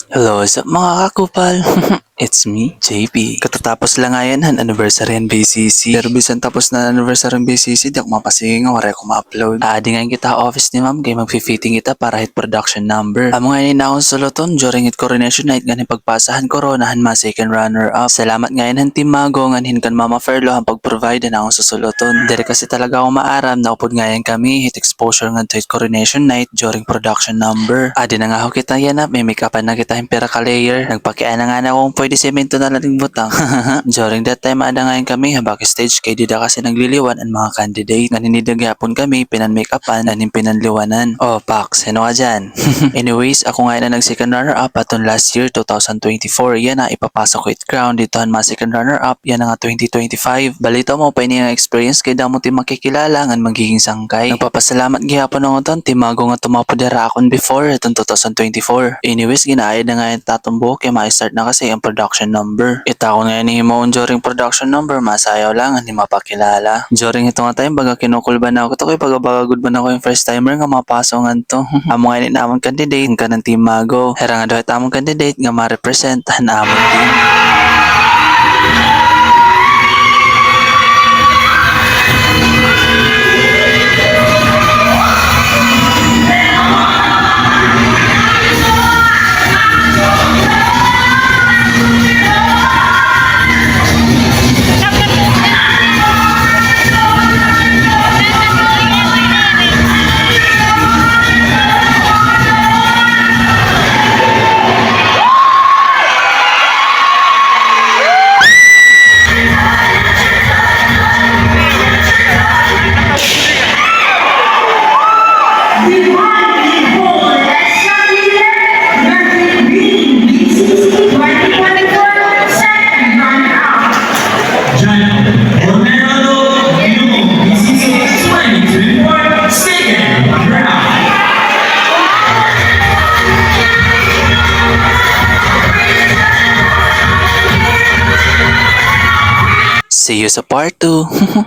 Hello, what's up mga kakupal? It's me, JP. Katatapos lang nga yan ang anniversary ng BCC. Pero bisan tapos na anniversary ng BCC, di ako mapasingin nga, wala ko ma-upload. Adi nga kita office ni ma'am, kay mag-fitting kita para hit production number. Amo nga yun na akong suluton during it coronation night nga pagpasahan koronahan ma second runner up. Salamat nga yun ang Team Mago nga hinkan Mama Ferlo ang pag-provide na akong susuluton. Dire kasi talaga ako maaram na upod nga yan kami hit exposure nga to hit coronation night during production number. Adi na nga ako kita yan up, may make-upan na kita himpira ka layer. Nagpakiana nga na akong pwede semento na lang butang. During that time, ada ngayon kami ha backstage kay dida kasi nagliliwan ang mga candidate. Naninidagapon kami, pinan-make-upan, nanin pinanliwanan. Oh, Pax, ano ka dyan? Anyways, ako ngayon na nag-second runner-up aton last year, 2024. Yan na, ipapasok ko it crown dito ang mga second runner-up. Yan na nga 2025. Balito mo pa ini ang experience kay damo ti makikilala ngan magiging sangkay. Nagpapasalamat gihapon ng uton, timago nga tumapodera akon before itong 2024. Anyways, ginaayad na nga yung tatumbo kaya ma-start na kasi ang production number. Ita ko na yan himaon during production number, masayaw lang, hindi mapakilala. During ito nga time, baga kinukulban na ako ito kay pagabagagod ba na ako yung first timer nga mapasongan to. Amo nga yun namang candidate ka ng Team Mago. Hera nga daw ito among candidate nga ma-represent na among team. See you sa part 2.